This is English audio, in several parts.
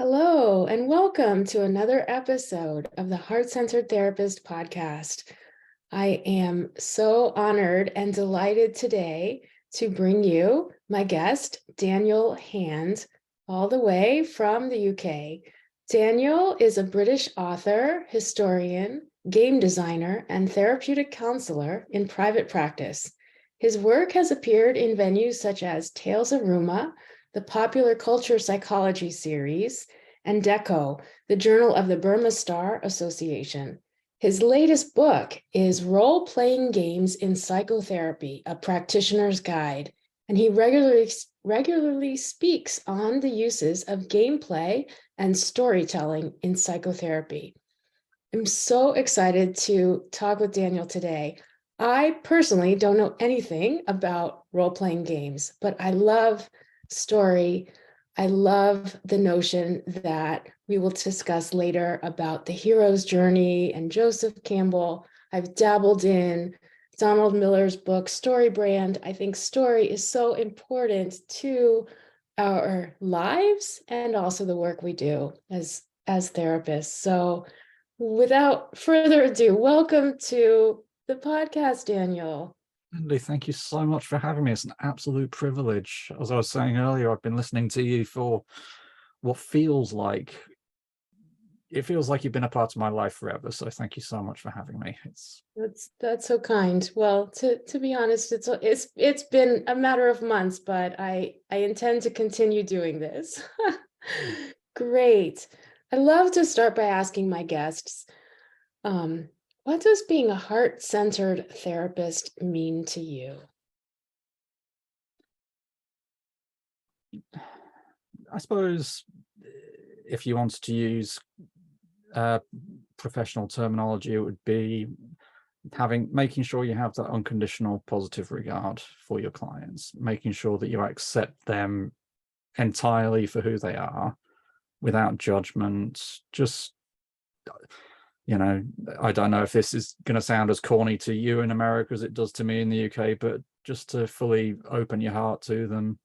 Hello, and welcome to another episode of the Heart-Centered Therapist podcast. I am so honored and delighted today to bring you my guest, Daniel Hand, all the way from the UK. Daniel is a British author, historian, game designer, and therapeutic counselor in private practice. His work has appeared in venues such as Tales of Ruma, the popular culture psychology series, and DEKHO, the Journal of the Burma Star Association. His latest book is Role-Playing Games in Psychotherapy, a Practitioner's Guide, and he regularly speaks on the uses of gameplay and storytelling in psychotherapy. I'm so excited to talk with Daniel today. I personally don't know anything about role-playing games, but I love story. I love the notion that we will discuss later about the hero's journey and Joseph Campbell. I've dabbled in Donald Miller's book, Story Brand. I think story is so important to our lives and also the work we do as therapists. So without further ado, welcome to the podcast, Daniel. Andy, thank you so much for having me. It's an absolute privilege. As I was saying earlier, I've been listening to you for what feels like you've been a part of my life forever. So thank you so much for having me. That's so kind. Well, to be honest, it's been a matter of months, but I intend to continue doing this. Great. I love to start by asking my guests, what does being a heart-centered therapist mean to you? I suppose if you wanted to use professional terminology, it would be making sure you have that unconditional positive regard for your clients, making sure that you accept them entirely for who they are without judgment. Just, I don't know if this is going to sound as corny to you in America as it does to me in the UK, but just to fully open your heart to them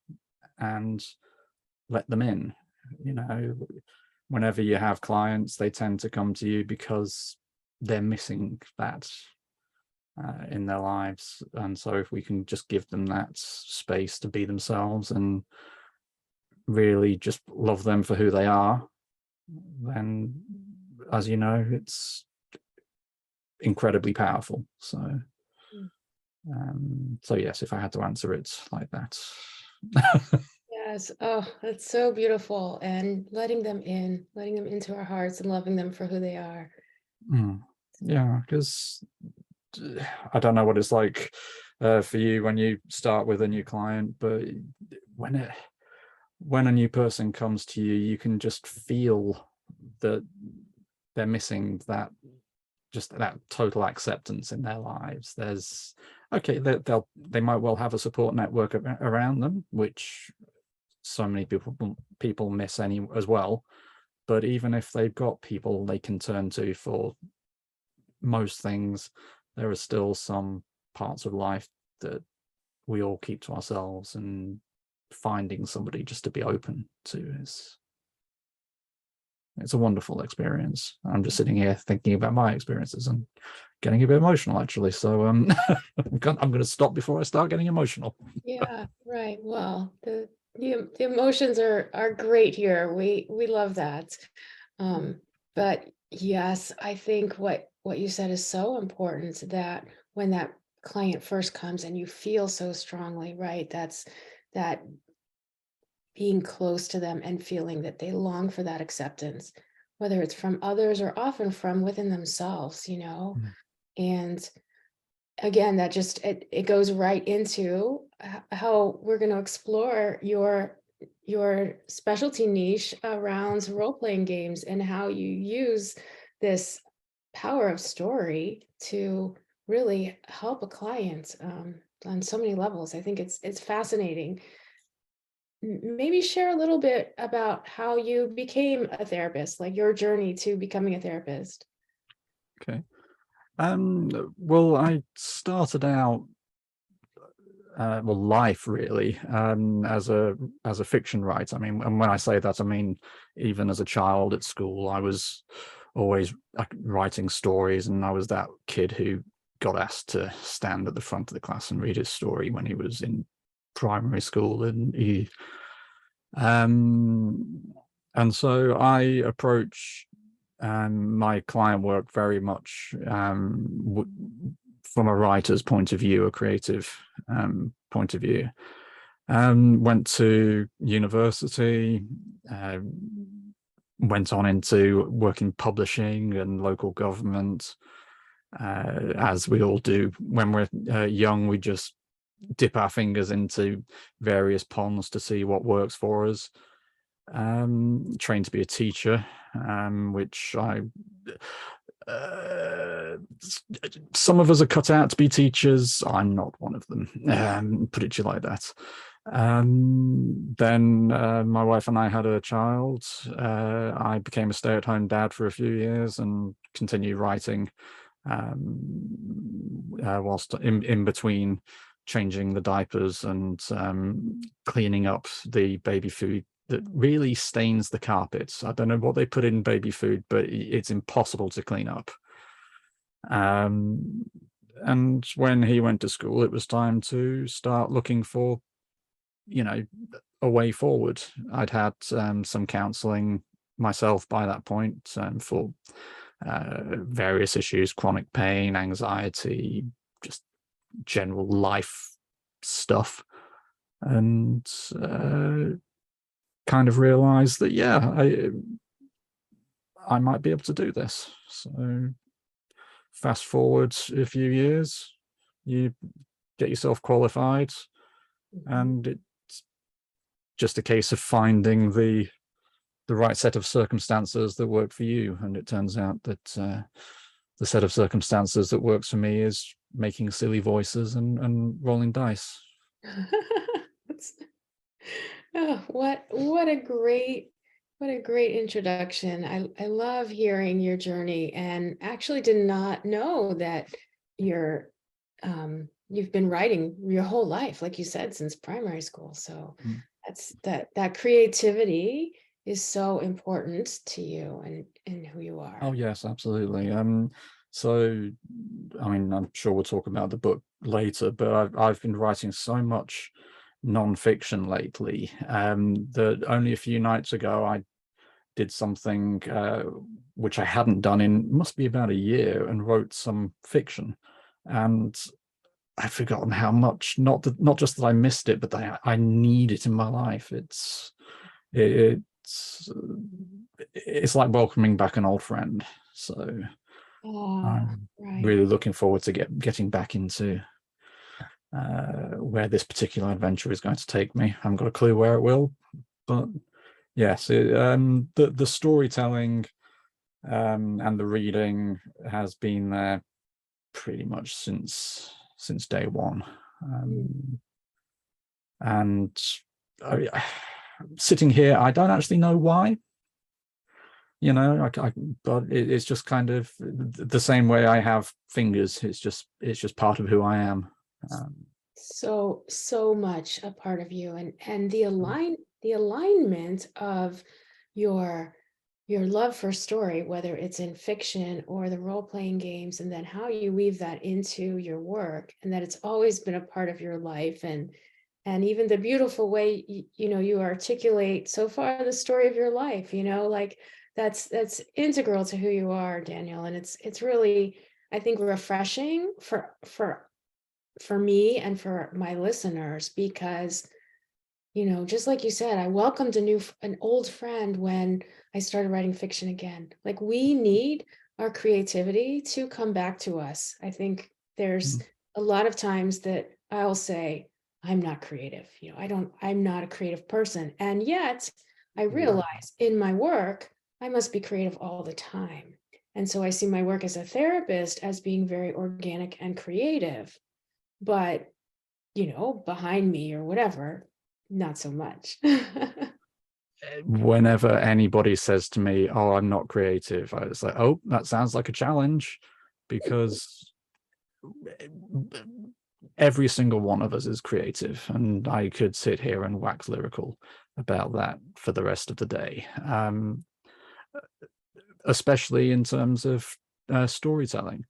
and let them in. Whenever you have clients, they tend to come to you because they're missing that in their lives. And so if we can just give them that space to be themselves and really just love them for who they are, then, as you know, it's incredibly powerful. So yes, if I had to answer it like that. Yes. Oh, that's so beautiful. And letting them into our hearts and loving them for who they are. Yeah, because I don't know what it's like for you when you start with a new client, but when a new person comes to you, you can just feel that they're missing that total acceptance in their lives. They might well have a support network around them, which so many people miss as well. But even if they've got people they can turn to for most things, there are still some parts of life that we all keep to ourselves, and finding somebody just to be open to it's a wonderful experience. I'm just sitting here thinking about my experiences and getting a bit emotional, actually. So I'm going to stop before I start getting emotional. Yeah, right. Well, the emotions are great here. We love that. But yes, I think what you said is so important, that when that client first comes and you feel so strongly, right? That's that being close to them and feeling that they long for that acceptance, whether it's from others or often from within themselves, And again, that just it goes right into how we're going to explore your specialty niche around role-playing games and how you use this power of story to really help a client on so many levels. I think it's fascinating. Maybe share a little bit about how you became a therapist, like your journey to becoming a therapist. Okay. Well, I started out well, life really, as a fiction writer. I mean, and when I say that, I mean even as a child at school, I was always writing stories, and I was that kid who got asked to stand at the front of the class and read his story when he was in primary school, and and so I approach my client work very much from a writer's point of view, a creative point of view. Went to university, went on into working publishing and local government. As we all do when we're young, we just dip our fingers into various ponds to see what works for us. Trained to be a teacher, which some of us are cut out to be teachers. I'm not one of them, put it like that. Then my wife and I had a child. I became a stay-at-home dad for a few years and continued writing whilst in between changing the diapers and cleaning up the baby food that really stains the carpets. I don't know what they put in baby food, but it's impossible to clean up. And when he went to school, it was time to start looking for, a way forward. I'd had some counselling myself by that point for various issues, chronic pain, anxiety, just general life stuff, and kind of realized that, I might be able to do this. So fast forward a few years, you get yourself qualified, and it's just a case of finding the right set of circumstances that work for you. And it turns out that the set of circumstances that works for me is making silly voices and rolling dice. Oh, what a great introduction. I love hearing your journey, and actually did not know that you've been writing your whole life, like you said, since primary school. So that creativity is so important to you and who you are. Oh yes, absolutely. So I mean, I'm sure we'll talk about the book later, but I've been writing so much non-fiction lately that only a few nights ago I did something which I hadn't done in must be about a year, and wrote some fiction. And I've forgotten how much, not just that I missed it, but that I need it in my life. It's like welcoming back an old friend. So I'm really looking forward to getting back into where this particular adventure is going to take me. I haven't got a clue where it will, but yes, the storytelling and the reading has been there pretty much since day one. And sitting here, I don't actually know why. But it's just kind of the same way I have fingers. It's just part of who I am. So much a part of you, and the alignment of your love for story, whether it's in fiction or the role-playing games, and then how you weave that into your work, and that it's always been a part of your life, and even the beautiful way you articulate so far the story of your life, like that's integral to who you are, Daniel. And it's really, I think, refreshing for me and for my listeners, because just like you said, I welcomed an old friend when I started writing fiction again. Like, we need our creativity to come back to us. I think there's a lot of times that I'll say, I'm not creative. I'm not a creative person. And yet I realize in my work, I must be creative all the time. And so I see my work as a therapist as being very organic and creative, but, behind me or whatever, not so much. Whenever anybody says to me, "Oh, I'm not creative," I was like, "Oh, that sounds like a challenge," because every single one of us is creative, and I could sit here and wax lyrical about that for the rest of the day, especially in terms of storytelling.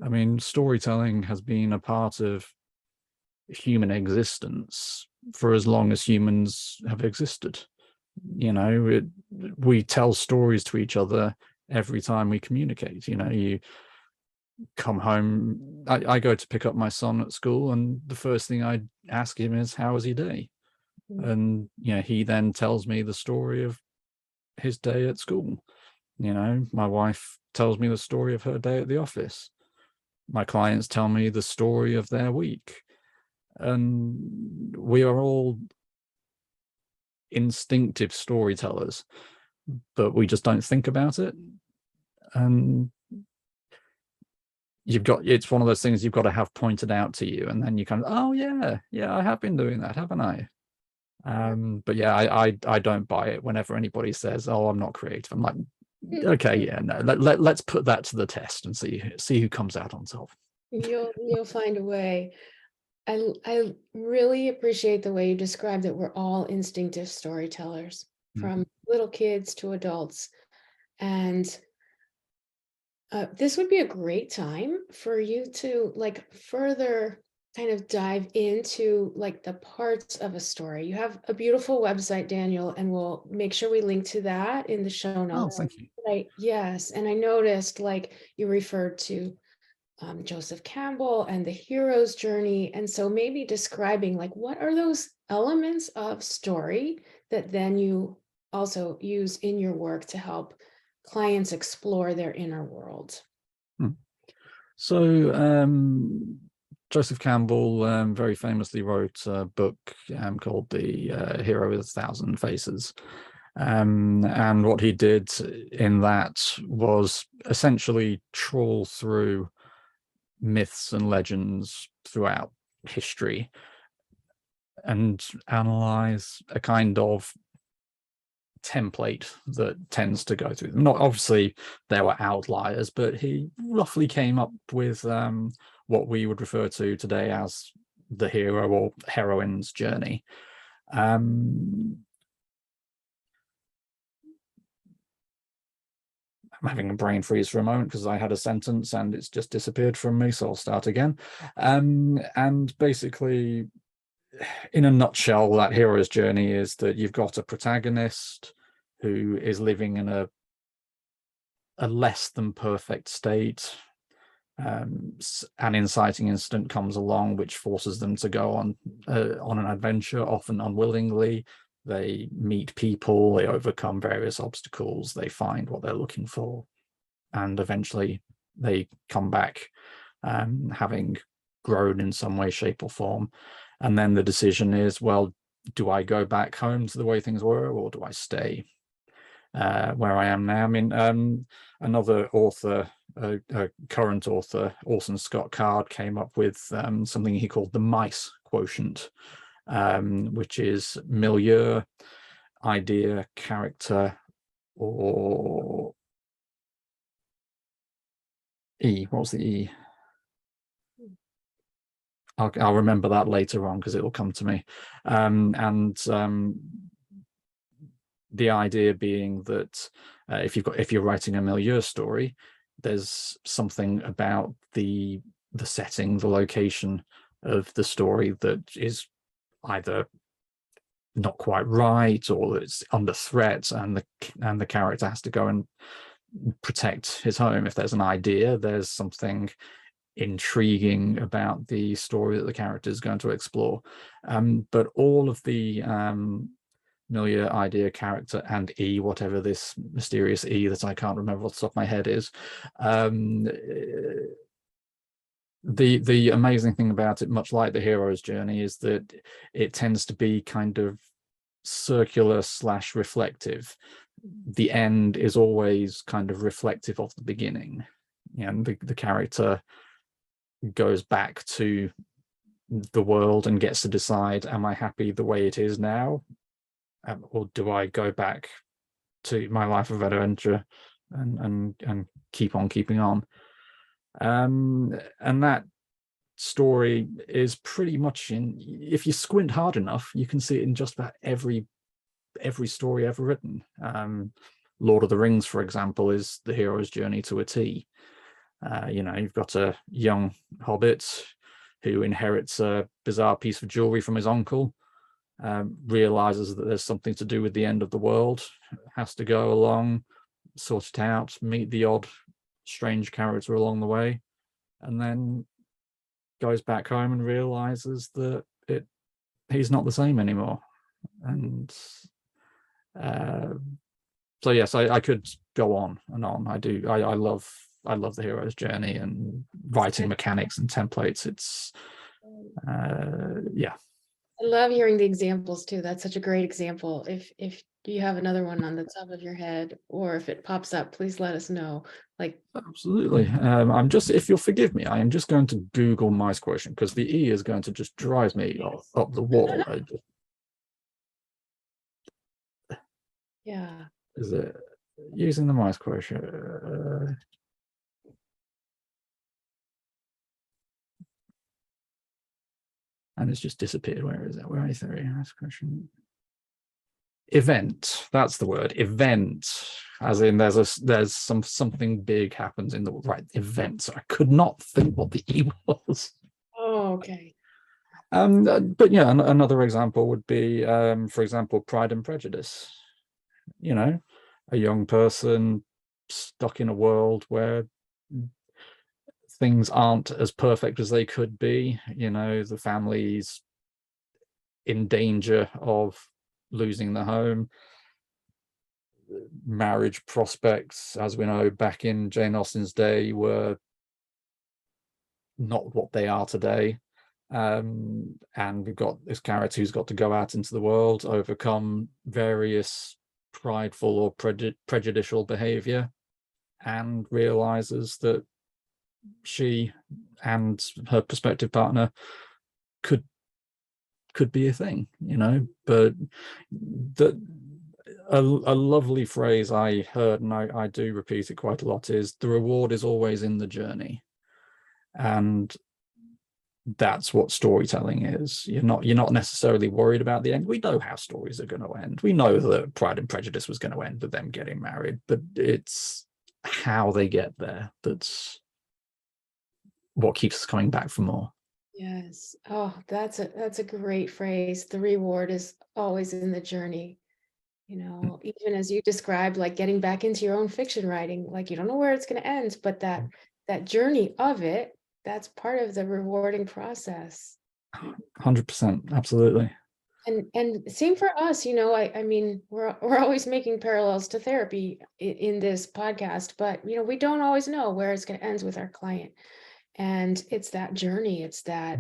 I mean, storytelling has been a part of human existence for as long as humans have existed. You know, we tell stories to each other every time we communicate. You know, you come home, I go to pick up my son at school, and the first thing I ask him is, how was your day? And, you know, he then tells me the story of his day at school. You know, my wife tells me the story of her day at the office. My clients tell me the story of their week. And we are all instinctive storytellers, but we just don't think about it. And it's one of those things you've got to have pointed out to you, and then you kind of, oh yeah, I have been doing that, haven't I? But yeah, I don't buy it whenever anybody says, oh, I'm not creative. I'm like, okay, yeah, no, let's put that to the test and see who comes out on top. You'll find a way. I really appreciate the way you described that we're all instinctive storytellers, from little kids to adults. And this would be a great time for you to like further kind of dive into like the parts of a story. You have a beautiful website, Daniel, and we'll make sure we link to that in the show notes. Oh, thank you. Yes, and I noticed like you referred to Joseph Campbell and the hero's journey. And so maybe describing like, what are those elements of story that then you also use in your work to help clients explore their inner world? So Joseph Campbell very famously wrote a book called The Hero with a Thousand Faces. And what he did in that was essentially trawl through myths and legends throughout history and analyze a kind of template that tends to go through them. Not obviously there were outliers, but he roughly came up with what we would refer to today as the hero or heroine's journey. I'm having a brain freeze for a moment because I had a sentence and it's just disappeared from me, so I'll start again. And basically, in a nutshell, that hero's journey is that you've got a protagonist who is living in a less than perfect state. An inciting incident comes along which forces them to go on an adventure, often unwillingly. They meet people, they overcome various obstacles, they find what they're looking for, and eventually they come back having grown in some way, shape, or form. And then the decision is, well, do I go back home to the way things were, or do I stay where I am now? I mean, another author, a current author, Orson Scott Card, came up with something he called the mice quotient, which is milieu, idea, character, or E. What was the E? I'll remember that later on because it will come to me. The idea being that if you're writing a milieu story, there's something about the setting, the location of the story that is either not quite right or it's under threat, and the character has to go and protect his home. If there's an idea, there's something intriguing about the story that the character is going to explore. But all of the milieu, idea, character, and E, whatever this mysterious E that I can't remember off the top of my head is, the amazing thing about it, much like the hero's journey, is that it tends to be kind of circular / reflective. The end is always kind of reflective of the beginning, and the character goes back to the world and gets to decide, am I happy the way it is now, or do I go back to my life of adventure and keep on keeping on? And that story is pretty much if you squint hard enough, you can see it in just about every story ever written. Lord of the Rings, for example, is the hero's journey to a T. You've got a young hobbit who inherits a bizarre piece of jewelry from his uncle, realizes that there's something to do with the end of the world, has to go along, sort it out, meet the odd strange character along the way, and then goes back home and realizes that he's not the same anymore. And so yes, I could go on and on. I love the hero's journey and writing mechanics and templates. It's yeah. I love hearing the examples too. That's such a great example. If you have another one on the top of your head, or if it pops up, please let us know. Like, absolutely. I'm just, if you'll forgive me, I am just going to Google mice quotient, because the E is going to just drive me up the wall. yeah. Is it using the mice quotient? And it's just disappeared. Where is it? Where is there? Mice quotient. Event. That's the word. Event. As in, there's something big happens in the right event. I could not think what the E was. Oh, okay. But yeah, another example would be, for example, Pride and Prejudice. A young person stuck in a world where things aren't as perfect as they could be. The family's in danger of losing the home. Marriage prospects, as we know, back in Jane Austen's day, were not what they are today. And we've got this character who's got to go out into the world, overcome various prideful or prejudicial behavior, and realizes that she and her prospective partner could be a thing, but a lovely phrase I heard, and I do repeat it quite a lot, is the reward is always in the journey. And that's what storytelling is. You're not necessarily worried about the end. We know how stories are going to end. We know that Pride and Prejudice was going to end with them getting married, but it's how they get there that's what keeps us coming back for more. Yes. Oh, that's a great phrase. The reward is always in the journey. Even as you described, like getting back into your own fiction writing, like you don't know where it's going to end, but that journey of it, that's part of the rewarding process. 100%, absolutely. And same for us, I mean, we're always making parallels to therapy in this podcast, but we don't always know where it's going to end with our client. And it's that journey, it's that,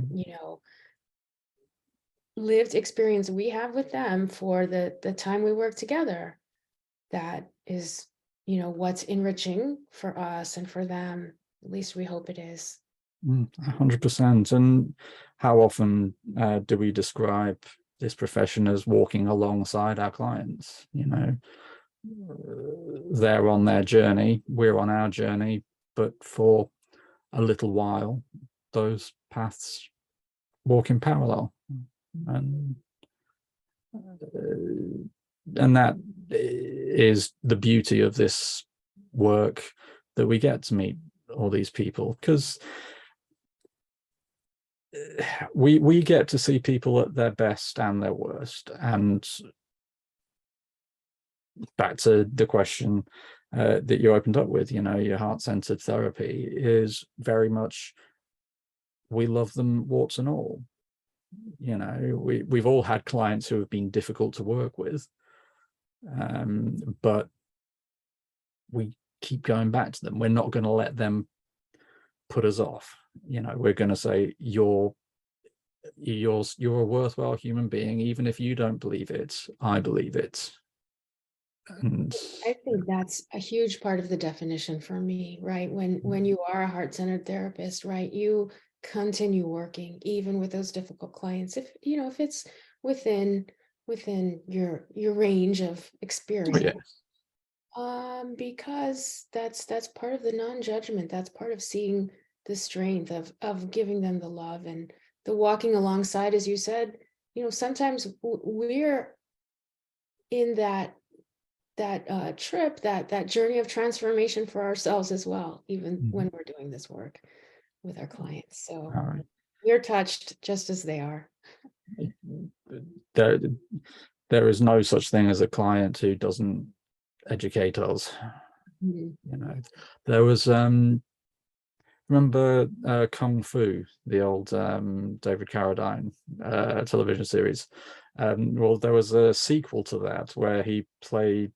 lived experience we have with them for the time we work together, that is, what's enriching for us and for them. At least we hope it is. 100%. And how often do we describe this profession as walking alongside our clients? They're on their journey, we're on our journey, but for a little while, those paths walk in parallel. And that is the beauty of this work, that we get to meet all these people, because we get to see people at their best and their worst. And back to the question that you opened up with, your heart-centered therapy is very much, we love them warts and all. We've all had clients who have been difficult to work with, but we keep going back to them. We're not going to let them put us off. We're going to say, you're a worthwhile human being. Even if you don't believe it, I believe it. And I think that's a huge part of the definition for me, right? When you are a heart-centered therapist, right, you continue working even with those difficult clients, if it's within your range of experience. Because that's part of the non-judgment. That's part of seeing the strength of giving them the love and the walking alongside, as you said. Sometimes we're in that trip, that journey of transformation for ourselves as well, even when we're doing this work with our clients. So we're touched just as they are. There is no such thing as a client who doesn't educate us. There was remember Kung Fu, the old David Carradine television series. Well, there was a sequel to that where he played,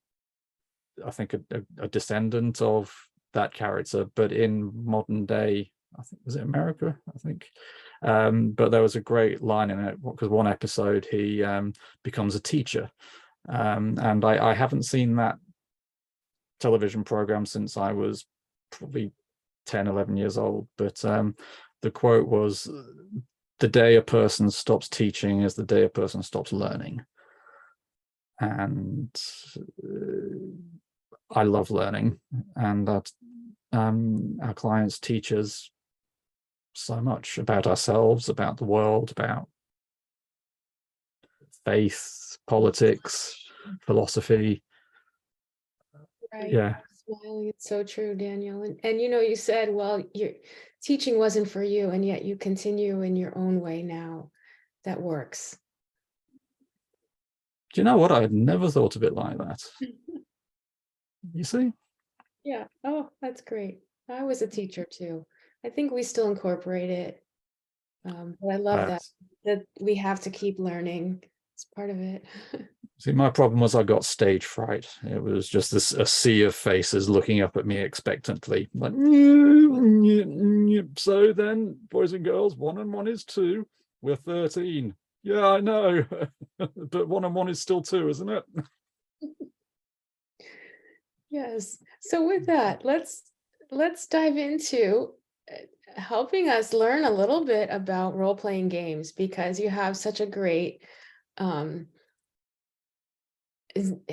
I think, a descendant of that character, but in modern day, I think, was it America? I think. But there was a great line in it because one episode he becomes a teacher. And I haven't seen that television program since I was probably 10, 11 years old. But the quote was, "The day a person stops teaching is the day a person stops learning." And I love learning, and that our clients teach us so much about ourselves, about the world, about faith, politics, philosophy. Right. Yeah. Smiling. It's so true, Daniel. And you said, well, your teaching wasn't for you, and yet you continue in your own way now. That works. Do you know what? I had never thought of it like that. You see? Yeah. Oh, that's great. I was a teacher too. I think we still incorporate it. But I love that we have to keep learning. It's part of it. See, my problem was I got stage fright. It was just a sea of faces looking up at me expectantly, like, so then, boys and girls, 1 and 1 is 2. We're 13. Yeah, I know, but 1 and 1 is still 2, isn't it? Yes. So with that, let's dive into helping us learn a little bit about role-playing games, because you have such a great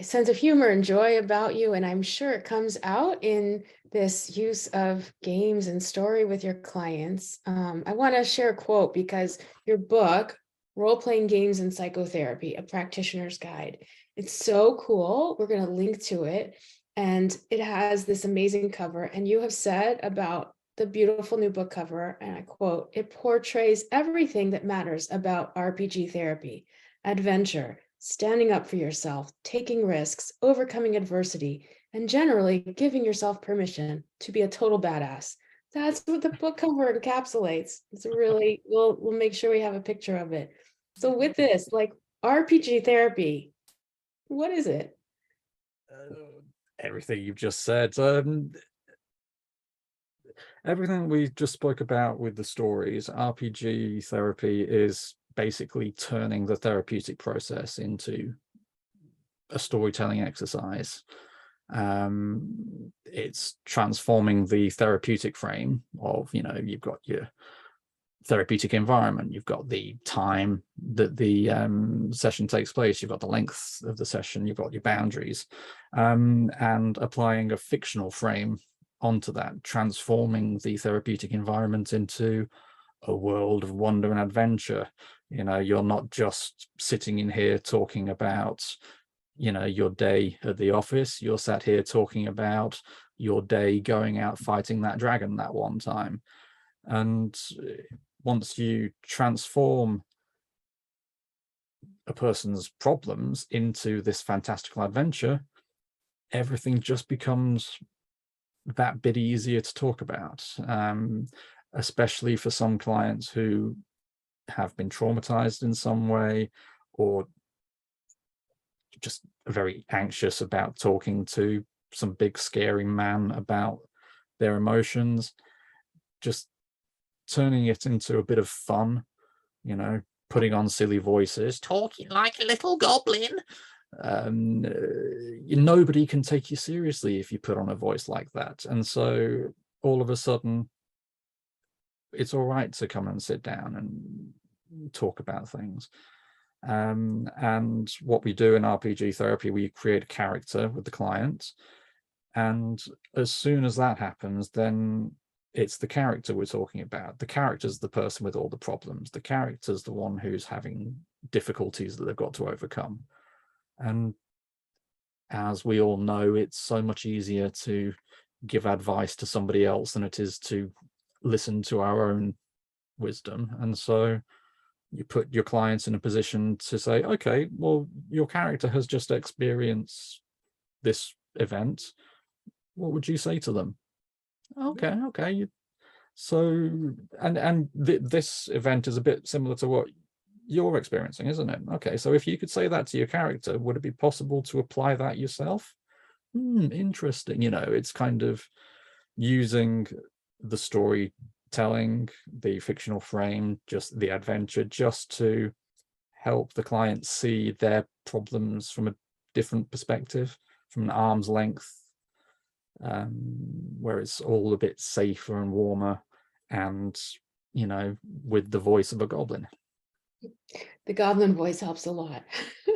sense of humor and joy about you, and I'm sure it comes out in this use of games and story with your clients. I want to share a quote, because your book, Role-Playing Games and Psychotherapy, A Practitioner's Guide, it's so cool. We're going to link to it, and it has this amazing cover, and you have said about the beautiful new book cover, and I quote, "It portrays everything that matters about RPG therapy: adventure, standing up for yourself, taking risks, overcoming adversity, and generally giving yourself permission to be a total badass." That's what the book cover encapsulates. It's really, we'll make sure we have a picture of it. So with this, like, RPG therapy, what is it? Everything you've just said. Everything we just spoke about with the stories, RPG therapy is basically turning the therapeutic process into a storytelling exercise. It's transforming the therapeutic frame of, you've got your therapeutic environment, you've got the time that the session takes place, you've got the length of the session, you've got your boundaries, and applying a fictional frame onto that, transforming the therapeutic environment into a world of wonder and adventure. You're not just sitting in here talking about your day at the office. You're sat here talking about your day going out fighting that dragon that one time. And once you transform a person's problems into this fantastical adventure, everything just becomes that bit easier to talk about, especially for some clients who have been traumatized in some way, or just very anxious about talking to some big scary man about their emotions. Just turning it into a bit of fun, putting on silly voices, talking like a little goblin. Nobody can take you seriously if you put on a voice like that. And so all of a sudden, it's all right to come and sit down and talk about things. And what we do in RPG therapy, we create a character with the client. And as soon as that happens, then it's the character we're talking about. The character's the person with all the problems. The character's the one who's having difficulties that they've got to overcome. And as we all know, it's so much easier to give advice to somebody else than it is to listen to our own wisdom. And so you put your clients in a position to say, okay, well, your character has just experienced this event. What would you say to them? Okay. So, this event is a bit similar to what you're experiencing, isn't it? Okay, so if you could say that to your character, would it be possible to apply that yourself? Interesting. It's kind of using the storytelling, the fictional frame, just the adventure, just to help the client see their problems from a different perspective, from an arm's length, where it's all a bit safer and warmer, and with the voice of a goblin. The goblin voice helps a lot.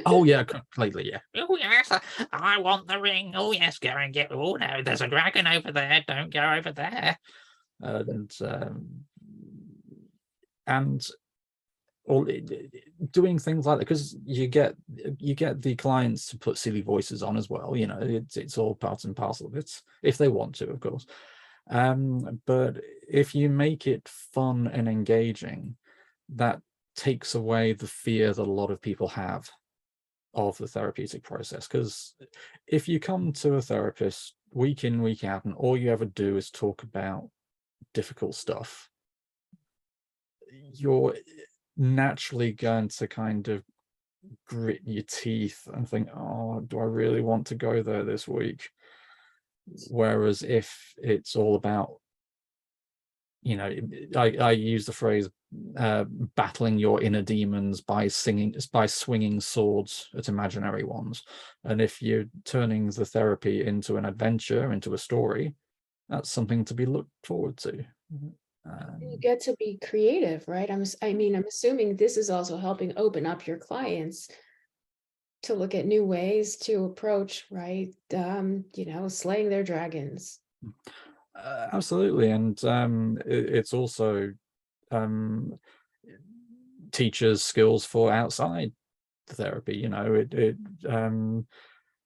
Oh yeah, completely. Yeah. Oh yes, I want the ring. Oh yes, go and get. Oh no, there's a dragon over there. Don't go over there. And all doing things like that, because you get the clients to put silly voices on as well. It's all part and parcel of it, if they want to, of course. But if you make it fun and engaging, that takes away the fear that a lot of people have of the therapeutic process. Because if you come to a therapist week in, week out, and all you ever do is talk about difficult stuff, you're naturally going to kind of grit your teeth and think, oh, do I really want to go there this week? Whereas if it's all about, I use the phrase battling your inner demons by swinging swords at imaginary ones. And if you're turning the therapy into an adventure, into a story, that's something to be looked forward to. You get to be creative, right? I'm assuming this is also helping open up your clients to look at new ways to approach, right? Slaying their dragons. Absolutely. And it's also teachers skills for outside the therapy.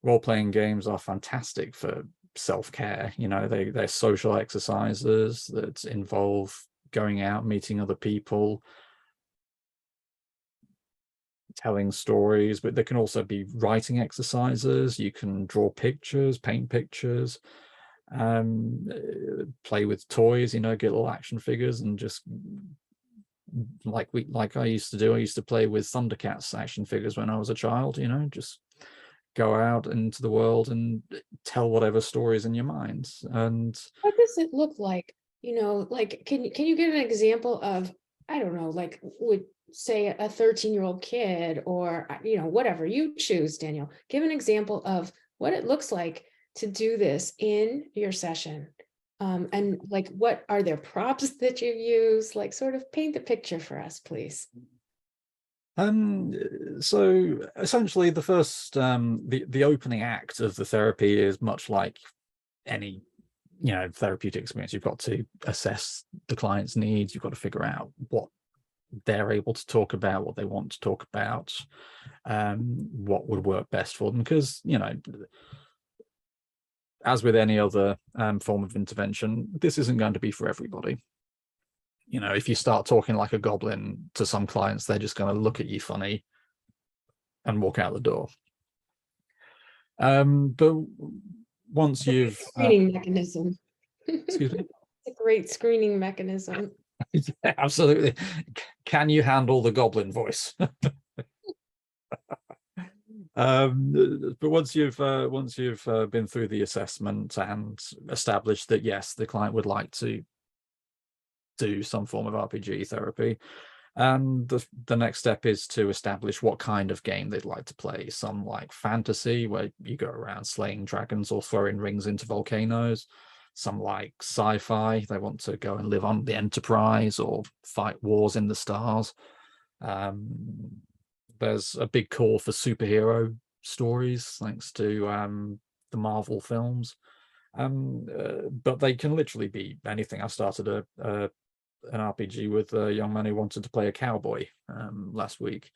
Role-playing games are fantastic for self-care. They're social exercises that involve going out, meeting other people, telling stories, but there can also be writing exercises. You can draw pictures, paint pictures, play with toys, get little action figures, and just like I used to do. I used to play with Thundercats action figures when I was a child. Just go out into the world and tell whatever stories in your mind. And what does it look like? Can you give an example of, I don't know, like would say a 13-year-old kid, or whatever you choose, Daniel, give an example of what it looks like to do this in your session. And like, what are there props that you use? Like, sort of paint the picture for us, please. So essentially the first the opening act of the therapy is much like any therapeutic experience. You've got to assess the client's needs. You've got to figure out what they're able to talk about, what they want to talk about, what would work best for them. Because as with any other form of intervention, this isn't going to be for everybody. If you start talking like a goblin to some clients, they're just going to look at you funny and walk out the door. But once you've screening mechanism. Excuse me. It's a great screening mechanism. Yeah, absolutely. Can you handle the goblin voice? But once you've been through the assessment and established that yes, the client would like to do some form of RPG therapy, and the next step is to establish what kind of game they'd like to play. Some like fantasy, where you go around slaying dragons or throwing rings into volcanoes. Some like sci-fi, they want to go and live on the Enterprise or fight wars in the stars. There's a big call for superhero stories thanks to the Marvel films. But they can literally be anything. I started an RPG with a young man who wanted to play a cowboy last week.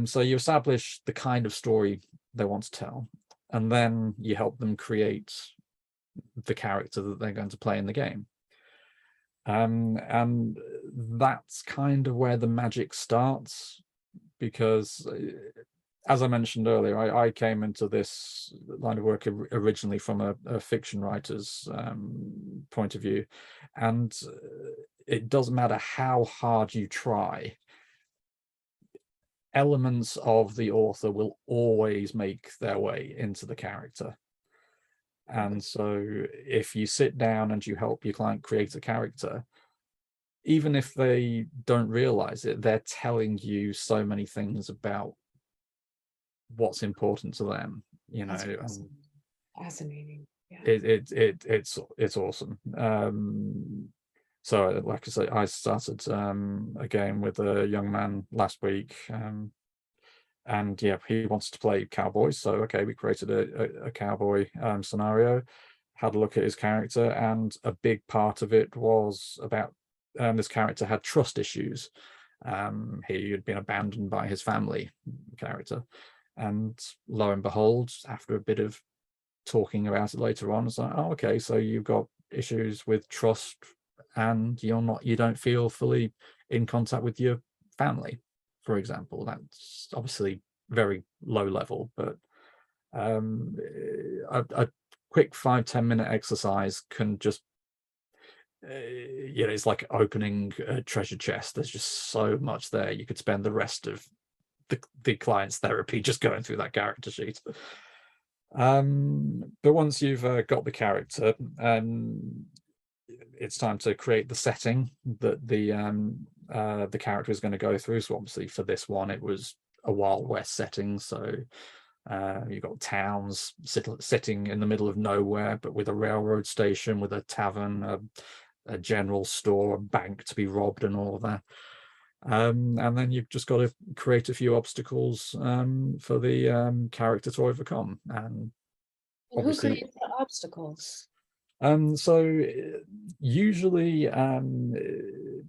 So you establish the kind of story they want to tell, and then you help them create the character that they're going to play in the game. And that's kind of where the magic starts, because as I mentioned earlier, I came into this line of work originally from a fiction writer's point of view, and it doesn't matter how hard you try, elements of the author will always make their way into the character. And so if you sit down and you help your client create a character, even if they don't realize it, they're telling you so many things about what's important to them, you know. Awesome. Fascinating. Yeah. It's awesome. So like I say, I started a game with a young man last week, and yeah, he wants to play cowboys. So okay, we created a cowboy scenario, had a look at his character, and a big part of it was about this character had trust issues. He had been abandoned by his family, character, and lo and behold, after a bit of talking about it later on, it's like, oh, okay, so you've got issues with trust, and you don't feel fully in contact with your family, for example. That's obviously very low level, but a quick 5-10 minute exercise can just it's like opening a treasure chest. There's just so much there. You could spend the rest of the client's therapy just going through that character sheet. But once you've got the character, it's time to create the setting that the character is going to go through. So obviously for this one, it was a Wild West setting. So you've got towns sitting in the middle of nowhere, but with a railroad station, with a tavern, a general store, a bank to be robbed, and all of that. And then you've just got to create a few obstacles for the character to overcome. And who creates the obstacles? So usually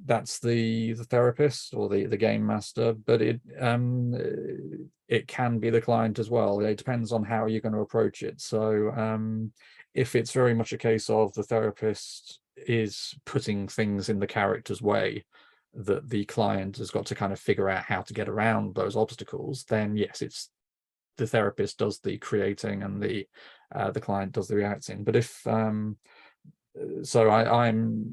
that's the therapist or the game master, but it can be the client as well. It depends on how you're going to approach it. So if it's very much a case of the therapist is putting things in the character's way that the client has got to kind of figure out how to get around those obstacles, then yes, it's the therapist does the creating and the client does the reacting. But if so I'm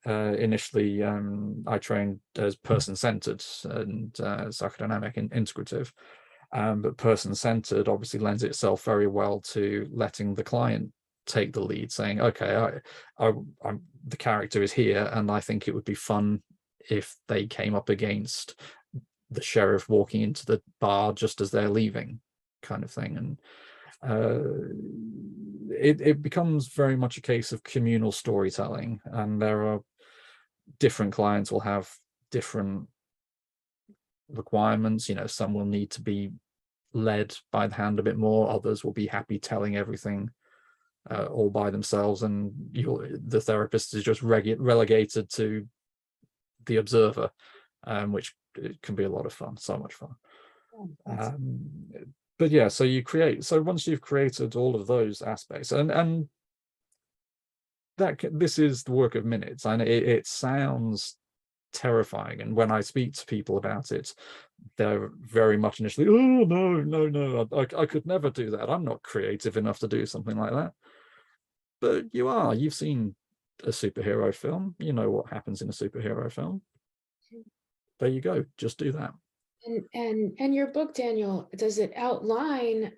initially I trained as person-centered and psychodynamic and integrative, but person-centered obviously lends itself very well to letting the client take the lead, saying, okay, I'm the character is here, and I think it would be fun if they came up against the sheriff walking into the bar just as they're leaving, kind of thing. And it becomes very much a case of communal storytelling, and there are different clients will have different requirements. Some will need to be led by the hand a bit more, others will be happy telling everything all by themselves, and the therapist is just relegated to the observer, which can be a lot of fun, so much fun. But yeah, so once you've created all of those aspects, and this is the work of minutes, and it sounds terrifying, and when I speak to people about it, they're very much initially, oh no, I could never do that, I'm not creative enough to do something like that. But you've seen a superhero film, you know what happens in a superhero film. There you go, just do that. And your book, Daniel, does it outline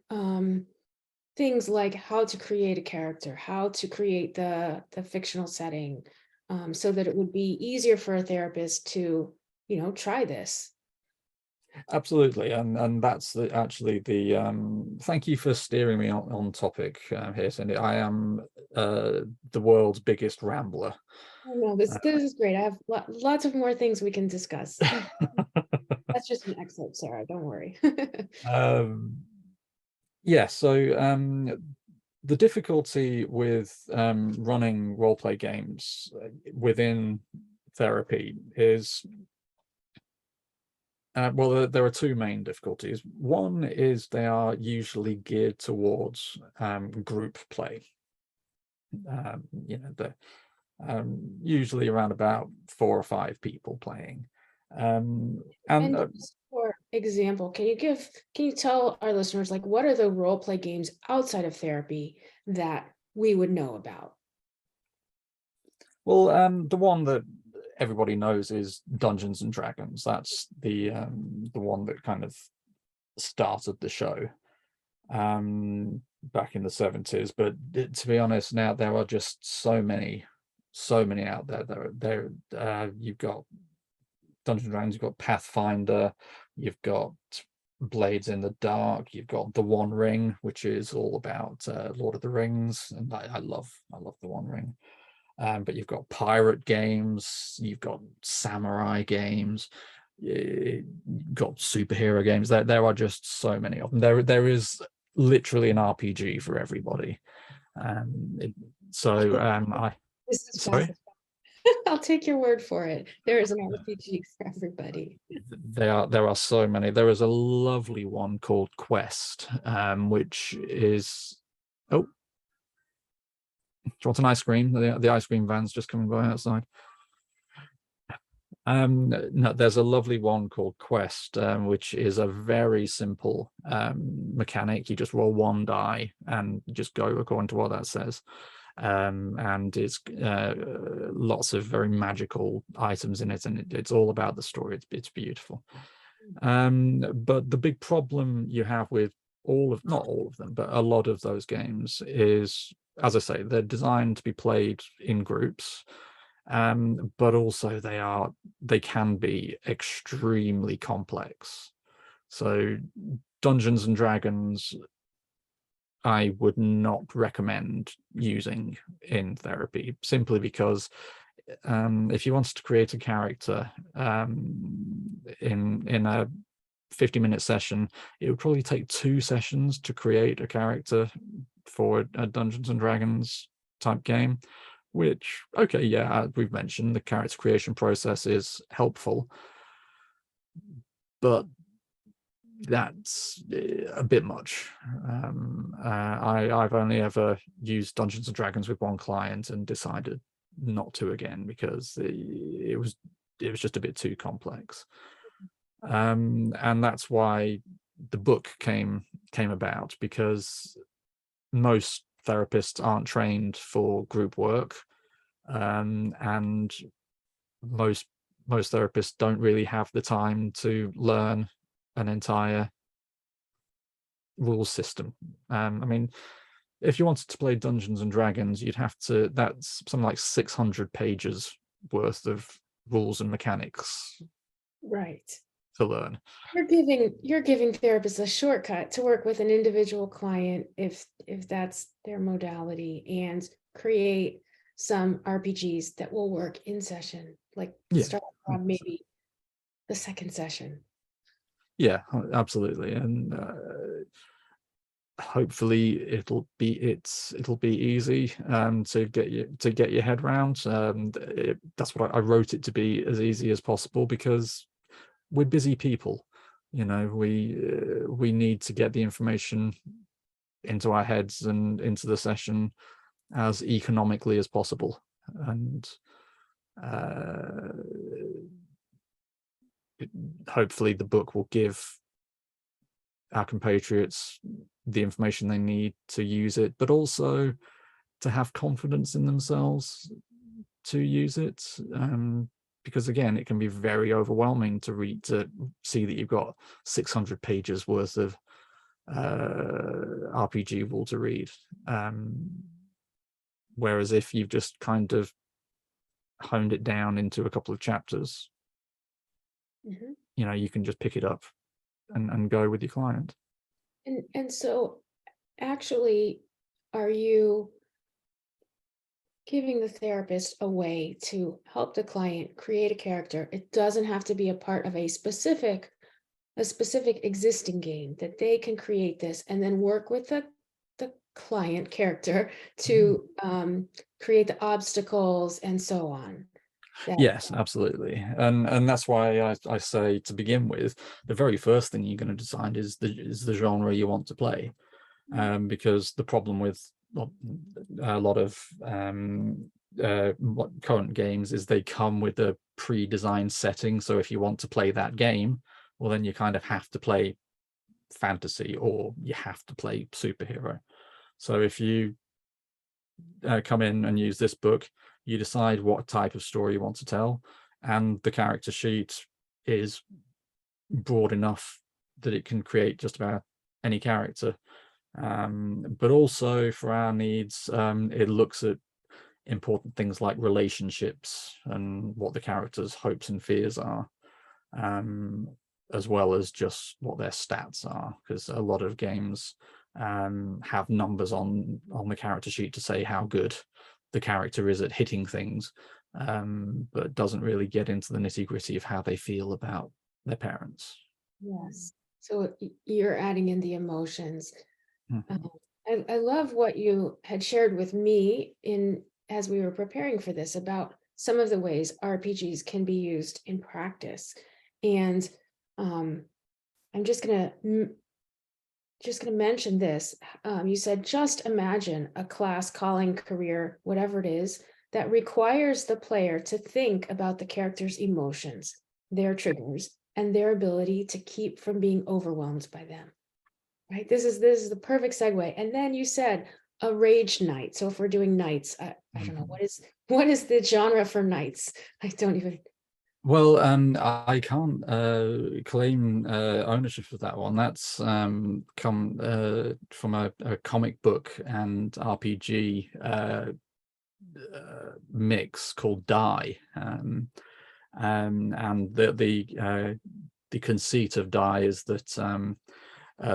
things like how to create a character, how to create the fictional setting, so that it would be easier for a therapist to, try this? Absolutely, and that's actually the thank you for steering me on topic here, Cindy. I am the world's biggest rambler. Oh, no, this is great. I have lots of more things we can discuss. That's just an excerpt, Sarah, don't worry. Yeah, so the difficulty with running role play games within therapy is, well, there are two main difficulties. One is they are usually geared towards group play. You know, the usually around about 4 or 5 people playing. And just for example, can you tell our listeners, like, what are the role play games outside of therapy that we would know about? Well, the one that everybody knows is Dungeons and Dragons. That's the one that kind of started the show back in the 70s. But to be honest, now there are just so many out there. You've got Dungeons and Dragons, you've got Pathfinder, you've got Blades in the Dark, you've got The One Ring, which is all about Lord of the Rings, and I love The One Ring. But you've got pirate games, you've got samurai games, you've got superhero games. There are just so many of them. There is literally an RPG for everybody. This is Sorry? I'll take your word for it. There is an RPG for everybody. There are so many. There is a lovely one called Quest, which is, oh, do you want an ice cream? The ice cream van's just coming by outside. No, there's a lovely one called Quest, which is a very simple mechanic. You just roll 1 die and just go according to what that says. And it's lots of very magical items in it, and it's all about the story. It's beautiful. But the big problem you have with not all of them, but a lot of those games is, as I say, they're designed to be played in groups, but also they can be extremely complex. So Dungeons and Dragons, I would not recommend using in therapy, simply because if you wanted to create a character in a 50-minute session, it would probably take 2 sessions to create a character for a Dungeons and Dragons type game, which, okay, yeah, as we've mentioned, the character creation process is helpful, but that's a bit much. I've only ever used Dungeons and Dragons with one client and decided not to again, because it was just a bit too complex. And that's why the book came about, because most therapists aren't trained for group work, and most therapists don't really have the time to learn an entire rules system. I mean, if you wanted to play Dungeons and Dragons, you'd have to, that's something like 600 pages worth of rules and mechanics, Right. to learn. You're giving therapists a shortcut to work with an individual client, if that's their modality, and create some RPGs that will work in session, like start from maybe the second session. Yeah, absolutely. And hopefully it'll be easy to get your head around. That's what I wrote it to be, as easy as possible, because we're busy people. You know, we need to get the information into our heads and into the session as economically as possible. And hopefully the book will give our compatriots the information they need to use it, but also to have confidence in themselves to use it. Because again, it can be very overwhelming to see that you've got 600 pages worth of RPG rule to read. Whereas if you've just kind of honed it down into a couple of chapters, you know, you can just pick it up and go with your client. And so actually, are you giving the therapist a way to help the client create a character? It doesn't have to be a part of a specific existing game, that they can create this and then work with the client character to create the obstacles and so on. Yes, absolutely. And that's why I say, to begin with, the very first thing you're going to decide is the genre you want to play. Because the problem with a lot of current games is they come with a pre-designed setting. So if you want to play that game, well, then you kind of have to play fantasy, or you have to play superhero. So if you come in and use this book, you decide what type of story you want to tell, and the character sheet is broad enough that it can create just about any character. But also for our needs, it looks at important things like relationships and what the character's hopes and fears are, as well as just what their stats are, because a lot of games have numbers on the character sheet to say how good the character is at hitting things, but doesn't really get into the nitty-gritty of how they feel about their parents. Yes. So you're adding in the emotions. I love what you had shared with me as we were preparing for this about some of the ways RPGs can be used in practice. And I'm just gonna mention this. You said, just imagine a class, calling, career, whatever it is, that requires the player to think about the character's emotions, their triggers, and their ability to keep from being overwhelmed by them. Right? This is the perfect segue. And then you said a rage night. So if we're doing nights, I don't know, what is the genre for nights? I don't even. Well, I can't claim ownership of that one. That's come from a comic book and RPG mix called Die, and the conceit of Die is that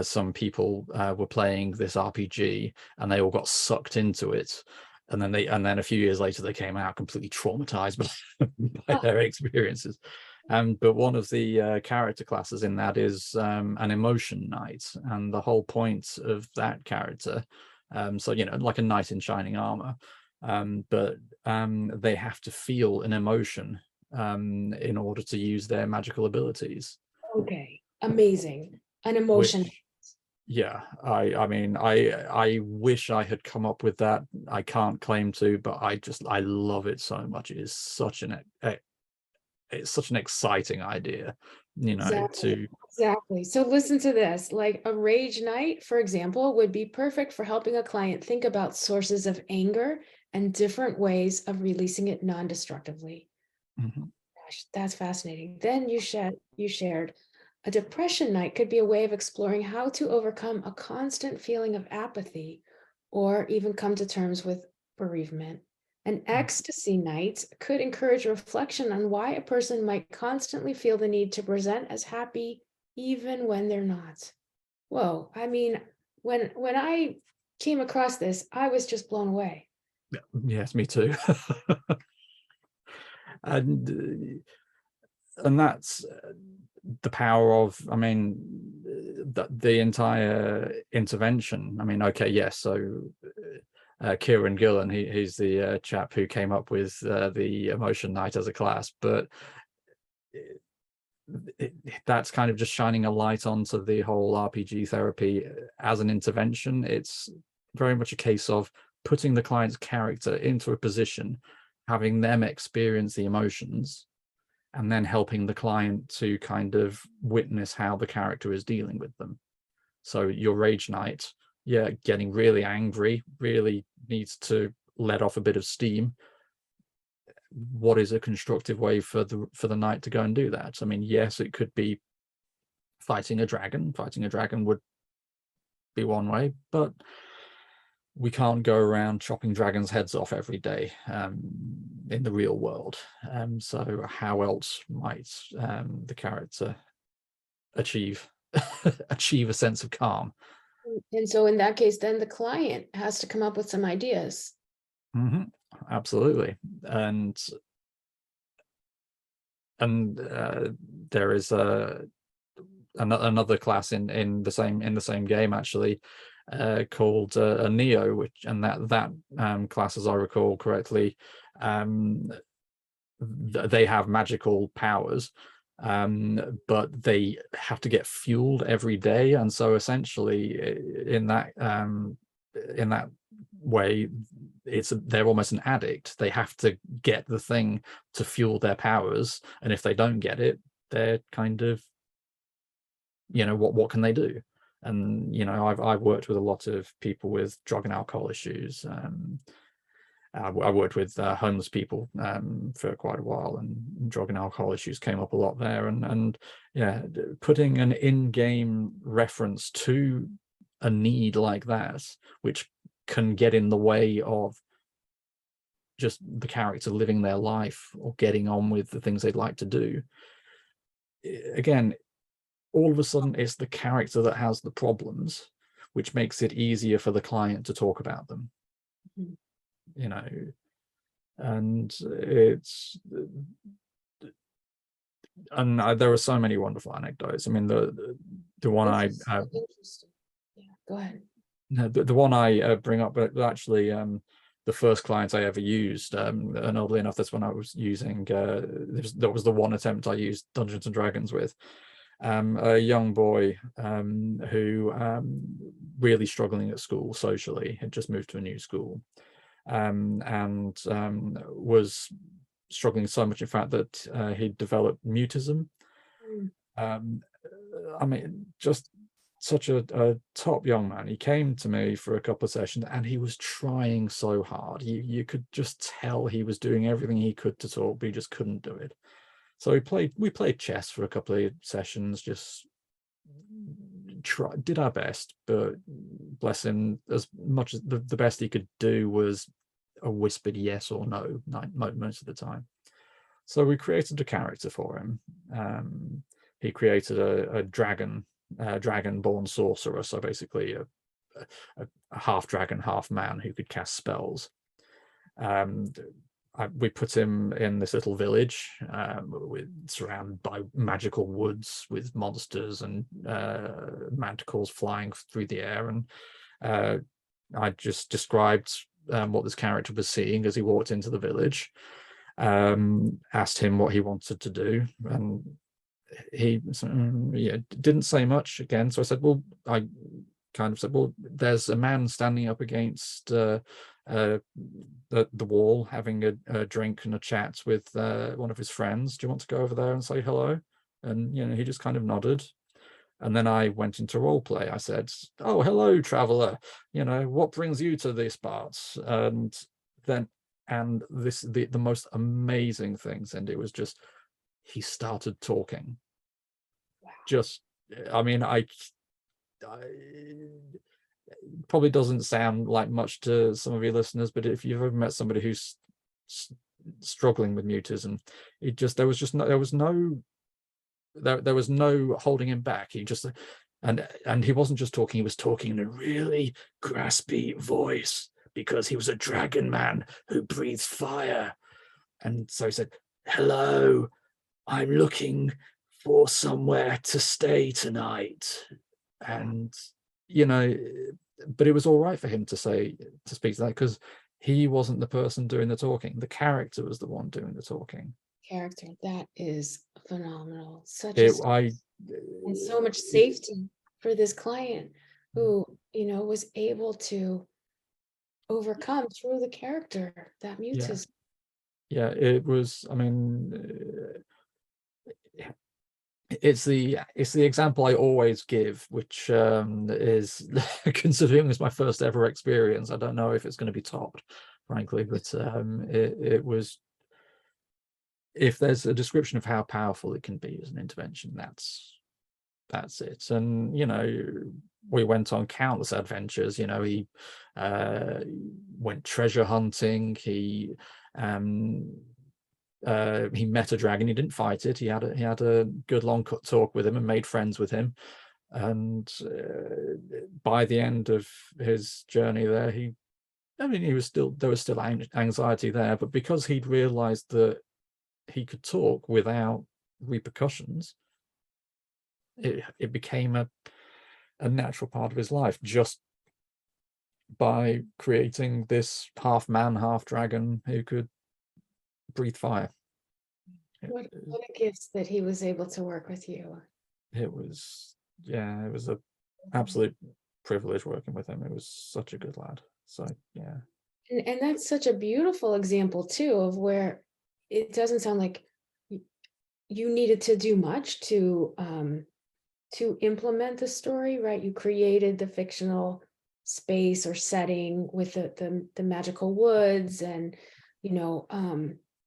some people were playing this RPG and they all got sucked into it, and then a few years later they came out completely traumatized by their experiences. But one of the character classes in that is an emotion knight, and the whole point of that character, so like a knight in shining armor, but they have to feel an emotion in order to use their magical abilities. Okay, amazing. An emotion. Yeah, I mean, I wish I had come up with that. I can't claim to, but I love it so much. It is such an exciting idea, Exactly. So listen to this. Like a rage night, for example, would be perfect for helping a client think about sources of anger and different ways of releasing it non-destructively. Gosh, that's fascinating. Then you shared a depression night could be a way of exploring how to overcome a constant feeling of apathy, or even come to terms with bereavement. An ecstasy night could encourage reflection on why a person might constantly feel the need to present as happy even when they're not. Whoa, I mean, when I came across this, I was just blown away. Yes, me too. and that's the power of, I mean, the entire intervention. I mean, okay, yes, so Kieran Gillen, he's the chap who came up with the emotion night as a class, but that's kind of just shining a light onto the whole RPG therapy as an intervention. It's very much a case of putting the client's character into a position, having them experience the emotions, and then helping the client to kind of witness how the character is dealing with them. So your rage night, yeah, getting really angry, really needs to let off a bit of steam. What is a constructive way for the night to go and do that? I mean, yes, it could be fighting a dragon. Fighting a dragon would be one way, but we can't go around chopping dragons' heads off every day in the real world. So how else might the character achieve a sense of calm? And so in that case, then the client has to come up with some ideas. Absolutely. And there is another class in the same game, actually, called a Neo, and that class, as I recall correctly, they have magical powers, but they have to get fueled every day, and so essentially in that way, they're almost an addict. They have to get the thing to fuel their powers, and if they don't get it, they're kind of, what can they do? And I've worked with a lot of people with drug and alcohol issues. I worked with homeless people for quite a while, and drug and alcohol issues came up a lot there. And yeah, putting an in-game reference to a need like that, which can get in the way of just the character living their life or getting on with the things they'd like to do. Again, all of a sudden it's the character that has the problems, which makes it easier for the client to talk about them. And there are so many wonderful anecdotes. I mean, the one Interesting. Yeah, go ahead. The one I bring up, but actually the first client I ever used, and oddly enough, that's when I was using that was the one attempt I used Dungeons and Dragons with. A young boy who really struggling at school socially, had just moved to a new school, and was struggling so much, in fact, that he developed mutism. I mean, just such a top young man. He came to me for a couple of sessions, and he was trying so hard. You could just tell he was doing everything he could to talk, but he just couldn't do it. So we played chess for a couple of sessions, just did our best, but bless him, as much as the best he could do was a whispered yes or no most of the time. So we created a character for him. He created a dragon-born sorcerer, so basically a half dragon, half man who could cast spells. We put him in this little village, surrounded by magical woods with monsters and manticores flying through the air, and I just described what this character was seeing as he walked into the village. Asked him what he wanted to do, and he didn't say much again. So I said, well, there's a man standing up against the wall having a drink and a chat with one of his friends. Do you want to go over there and say hello? And he just kind of nodded. And then I went into role play. I said, oh, hello, traveler, what brings you to this part? And this the most amazing things, and it was just, he started talking. Wow. Just, I mean, I probably doesn't sound like much to some of your listeners, but if you've ever met somebody who's struggling with mutism, there was no holding him back. He just, and he wasn't just talking, he was talking in a really graspy voice, because he was a dragon man who breathes fire. And so he said, hello, I'm looking for somewhere to stay tonight. And but it was all right for him to speak to that, because he wasn't the person doing the talking. The character was the one doing the talking. Character, that is phenomenal. And so much safety for this client who was able to overcome through the character that mutism. Yeah, it was, I mean, it's the example I always give, which is, considering it's my first ever experience, I don't know if it's going to be topped, frankly, but it was, if there's a description of how powerful it can be as an intervention, that's it. And we went on countless adventures. He went treasure hunting. He met a dragon. He didn't fight it. He had a good long talk with him and made friends with him. And by the end of his journey there, there was still anxiety there, but because he'd realized that he could talk without repercussions, it became a natural part of his life, just by creating this half man, half dragon who could breathe fire. What a gift that he was able to work with you. It was, yeah, it was a absolute privilege working with him. It was such a good lad. So yeah. And that's such a beautiful example too of where it doesn't sound like you needed to do much to implement the story, right? You created the fictional space or setting with the magical woods and, you know,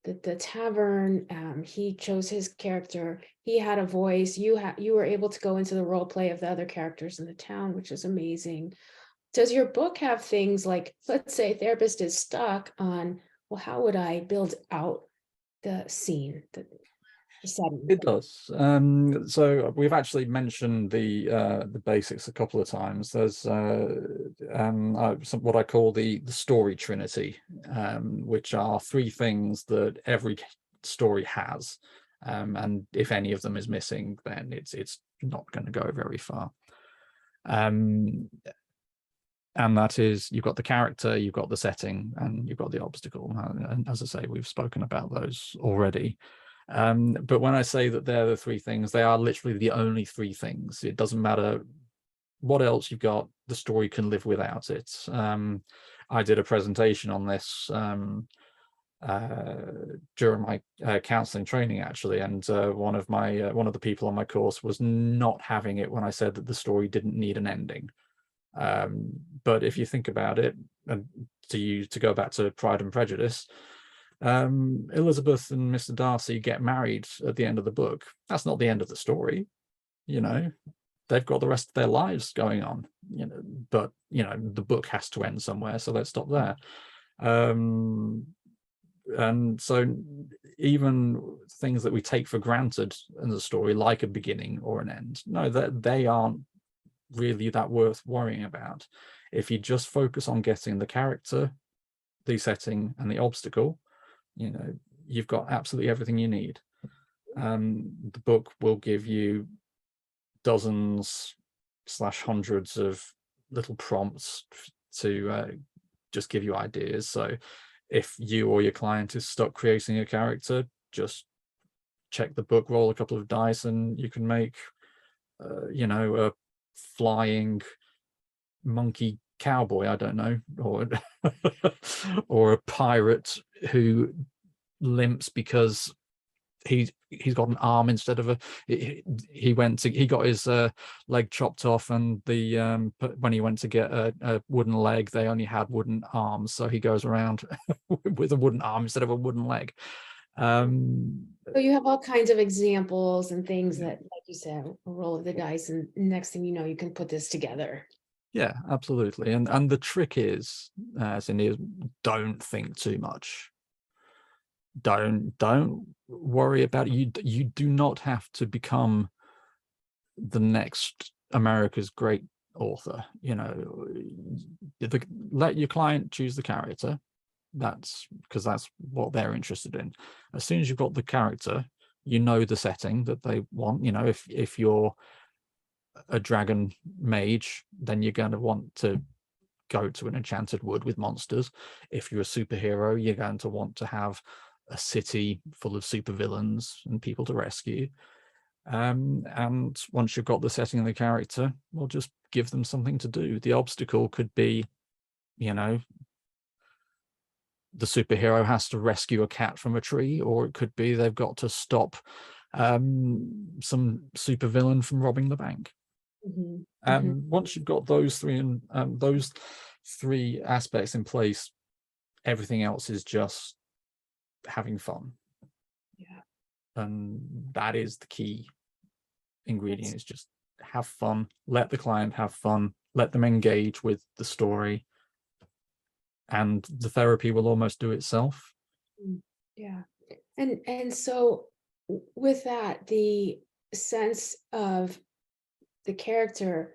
the tavern. He chose his character. He had a voice. You were able to go into the role play of the other characters in the town, which is amazing. Does your book have things like, let's say a therapist is stuck on, well, how would I build out the scene, the setting? It does. So we've actually mentioned the basics a couple of times. There's what I call the story trinity, which are three things that every story has, and if any of them is missing, then it's not going to go very far. And that is, you've got the character, you've got the setting, and you've got the obstacle. And as I say, we've spoken about those already. But when I say that they're the three things, they are literally the only three things. It doesn't matter what else you've got, the story can live without it. I did a presentation on this during my counseling training, actually, and one of the people on my course was not having it when I said that the story didn't need an ending. But if you think about it, and to go back to Pride and Prejudice, Elizabeth and Mr. Darcy get married at the end of the book. That's not the end of the story. You know, they've got the rest of their lives going on, you know, but you know, the book has to end somewhere, so let's stop there. And so even things that we take for granted in the story, like a beginning or an end, no, that they aren't really that worth worrying about. If you just focus on getting the character, the setting, and the obstacle, you know, you've got absolutely everything you need. The book will give you dozens / hundreds of little prompts to just give you ideas. So if you or your client is stuck creating a character, just check the book, roll a couple of dice, and you can make you know, a flying monkey cowboy, I don't know, or or a pirate who limps because he's got an arm instead of he got his leg chopped off, and when he went to get a wooden leg, they only had wooden arms, so he goes around with a wooden arm instead of a wooden leg. So you have all kinds of examples and things that, like you said, a roll of the dice, and next thing you know, you can put this together. Yeah, absolutely. And the trick is, Cindy, is don't think too much. Don't worry about it. You do not have to become the next America's great author. You know, let your client choose the character. That's because that's what they're interested in. As soon as you've got the character, you know the setting that they want. You know, if you're a dragon mage, then you're going to want to go to an enchanted wood with monsters. If you're a superhero, you're going to want to have a city full of supervillains and people to rescue. And once you've got the setting and the character, well, just give them something to do. The obstacle could be, you know, the superhero has to rescue a cat from a tree, or it could be they've got to stop some supervillain from robbing the bank. Once you've got those three aspects in place, everything else is just having fun. Yeah. And that is the key ingredient, is just have fun, let the client have fun, let them engage with the story, and the therapy will almost do itself. Yeah. And so with that, the sense of the character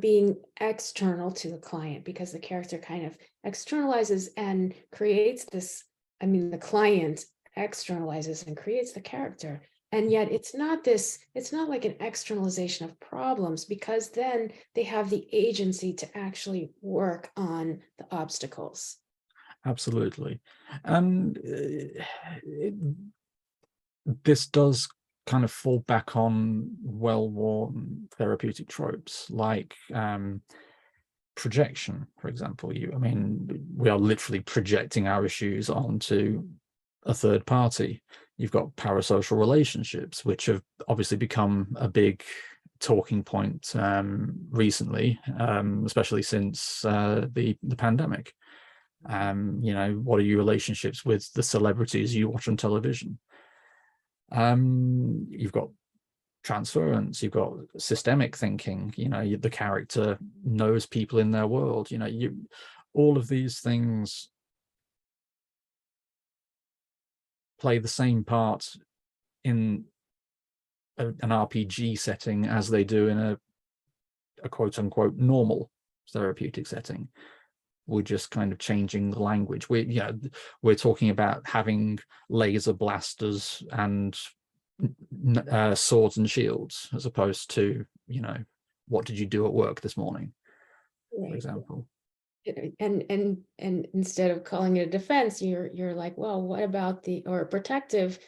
being external to the client, because the character kind of externalizes and creates this, I mean, the client externalizes and creates the character. And yet it's not like an externalization of problems, because then they have the agency to actually work on the obstacles. Absolutely. And this does kind of fall back on well-worn therapeutic tropes, like projection, for example. We are literally projecting our issues onto a third party. You've got parasocial relationships, which have obviously become a big talking point recently, especially since the pandemic. What are your relationships with the celebrities you watch on television? You've got transference, you've got systemic thinking. The character knows people in their world. All of these things play the same part in an RPG setting as they do in a quote unquote normal therapeutic setting. We're just kind of changing the language. We're talking about having laser blasters and swords and shields, as opposed to, what did you do at work this morning, for example. And instead of calling it a defense, you're like, well, what about or a protective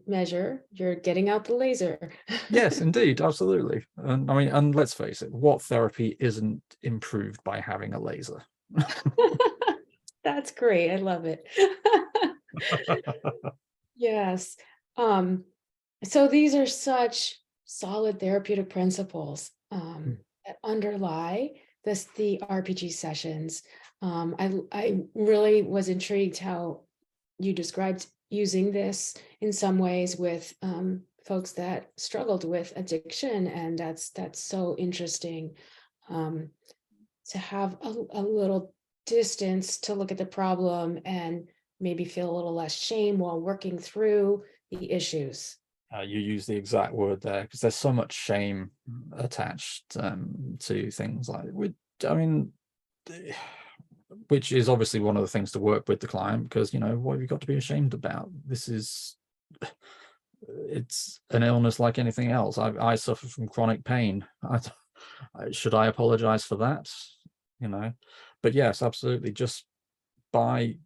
measure? You're getting out the laser. Yes, indeed, absolutely. And let's face it, what therapy isn't improved by having a laser? That's great. I love it. Yes. So these are such solid therapeutic principles that underlie the RPG sessions. I really was intrigued how you described using this in some ways with folks that struggled with addiction, and that's so interesting, to have a little distance to look at the problem and maybe feel a little less shame while working through the issues. You use the exact word there, because there's so much shame attached to things like, which is obviously one of the things to work with the client, because what have you got to be ashamed about? It's an illness like anything else. I suffer from chronic pain. Should I apologize for that? But yes, absolutely. Just by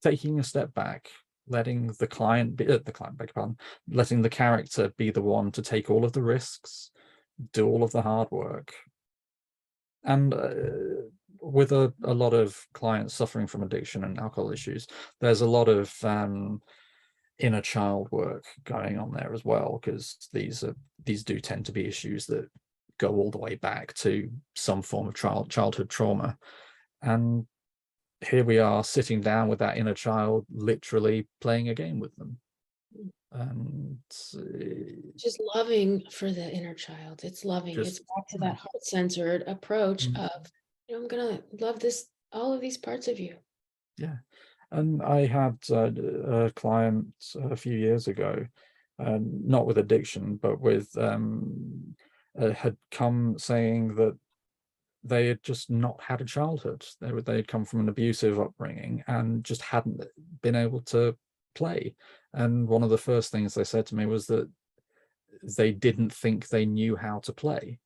taking a step back, letting the client be letting the character be the one to take all of the risks, do all of the hard work. And with a lot of clients suffering from addiction and alcohol issues, there's a lot of inner child work going on there as well, because these do tend to be issues that go all the way back to some form of childhood trauma. And here we are sitting down with that inner child, literally playing a game with them. And just loving for the inner child. It's loving. It's back to that heart-centered approach of, I'm gonna love all of these parts of you. Yeah. And I had a client a few years ago, not with addiction, but with had come saying that they had just not had a childhood. They had come from an abusive upbringing and just hadn't been able to play. And one of the first things they said to me was that they didn't think they knew how to play.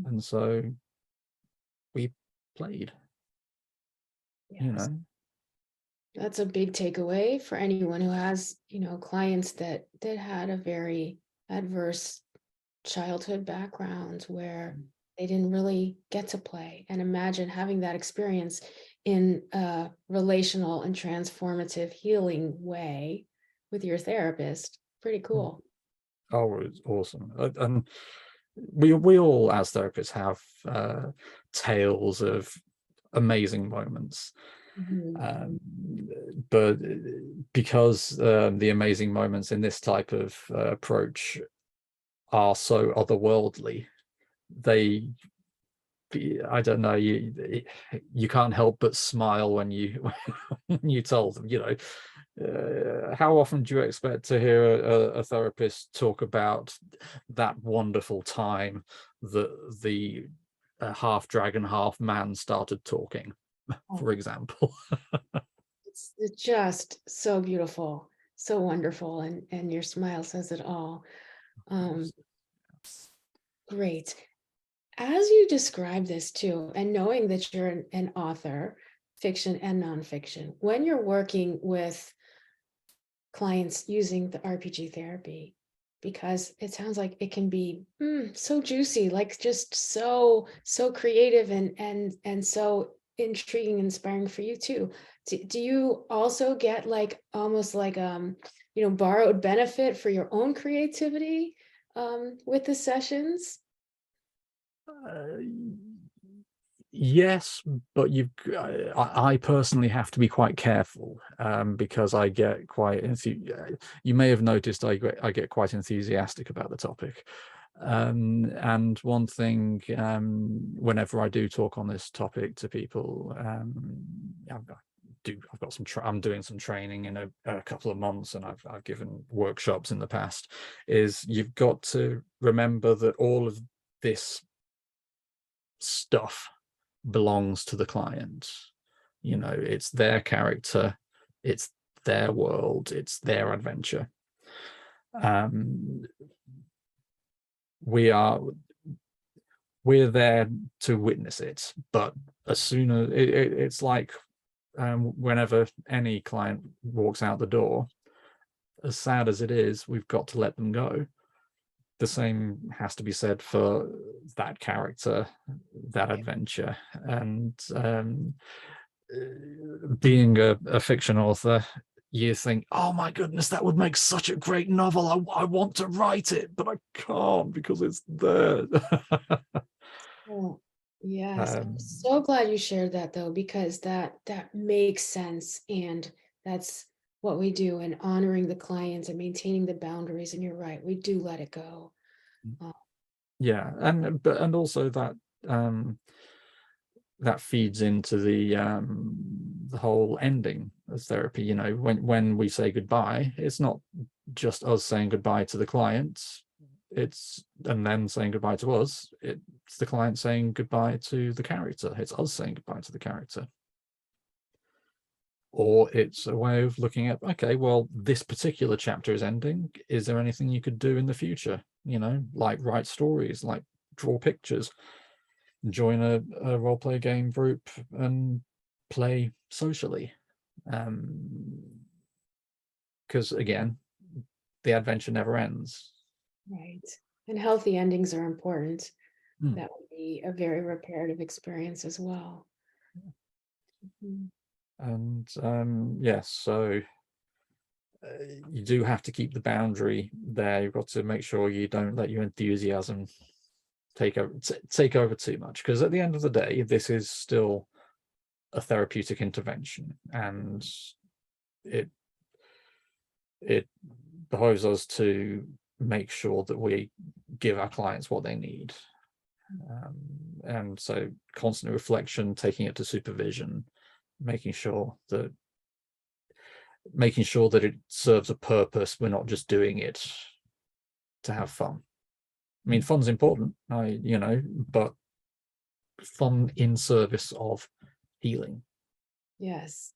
And so we played. Yes. That's a big takeaway for anyone who has, clients that had a very adverse childhood background where they didn't really get to play. And imagine having that experience in a relational and transformative healing way with your therapist. Pretty cool. Oh, it's awesome. And we all as therapists have tales of amazing moments. But because the amazing moments in this type of approach are so otherworldly, I don't know, you can't help but smile when you when you tell them. How often do you expect to hear a therapist talk about that wonderful time that the half dragon half man started talking, for example? It's just so beautiful. so wonderful, and your smile says it all. Great. As you describe this too, and knowing that you're an author, fiction and nonfiction, when you're working with clients using the RPG therapy, because it sounds like it can be so juicy, like just so creative and so intriguing, inspiring for you too. Do you also get like almost like borrowed benefit for your own creativity with the sessions? Yes, but I personally have to be quite careful because I get quite you may have noticed I get quite enthusiastic about the topic. And one thing, whenever I do talk on this topic to people, I'm doing some training in a couple of months, and I've given workshops in the past, is you've got to remember that all of this stuff belongs to the client. It's their character, it's their world, it's their adventure. We're there to witness it, but as soon as it's like whenever any client walks out the door, as sad as it is, we've got to let them go. The same has to be said for that character, that adventure. And being a fiction author, you think, oh my goodness, that would make such a great novel. I want to write it, but I can't because it's there. Oh, yes. I'm so glad you shared that though, because that makes sense. And that's what we do in honoring the clients and maintaining the boundaries. And you're right, we do let it go. Yeah, and also that that feeds into the whole ending of therapy. When we say goodbye, it's not just us saying goodbye to the client, and then saying goodbye to us. It's the client saying goodbye to the character. It's us saying goodbye to the character. Or it's a way of looking at, okay, well, this particular chapter is ending. Is there anything you could do in the future? Like write stories, like draw pictures, join a role-play game group and play socially. Because again, the adventure never ends. Right. And healthy endings are important. That would be a very reparative experience as well. And yes, so you do have to keep the boundary there. You've got to make sure you don't let your enthusiasm take over too much, because at the end of the day, this is still a therapeutic intervention, and it behoves us to make sure that we give our clients what they need. And so constant reflection, taking it to supervision, making sure that it serves a purpose. We're not just doing it to have fun. I mean, fun's important, but fun in service of healing. Yes.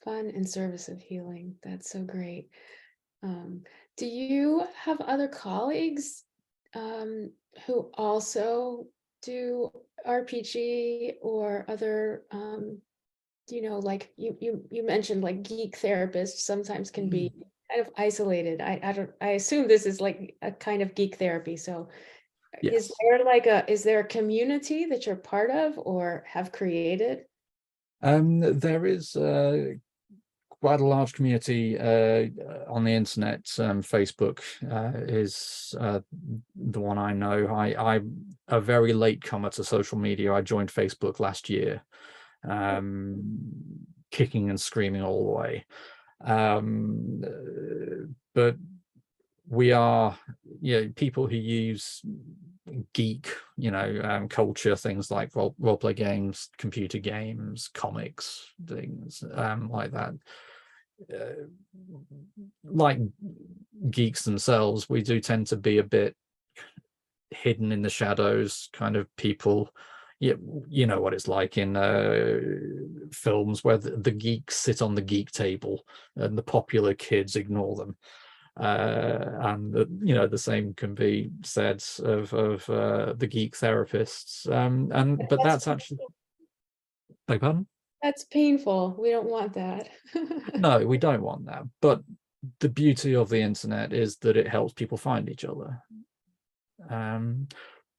Fun in service of healing. That's so great. Do you have other colleagues who also do RPG or other, like you mentioned, like geek therapists sometimes can be kind of isolated. I assume this is like a kind of geek therapy. So Yes. is there a community that you're part of or have created? There is quite a large community on the internet. Facebook is the one I know. I'm a very late comer to social media. I joined Facebook last year, kicking and screaming all the way. But we are, people who use geek, culture, things like role-play games, computer games, comics, things like that. Like geeks themselves, we do tend to be a bit hidden in the shadows, kind of people you know what it's like in films where the geeks sit on the geek table and the popular kids ignore them. And the same can be said of the geek therapists. But that's actually, beg pardon? That's painful. We don't want that. No, we don't want that. But the beauty of the internet is that it helps people find each other.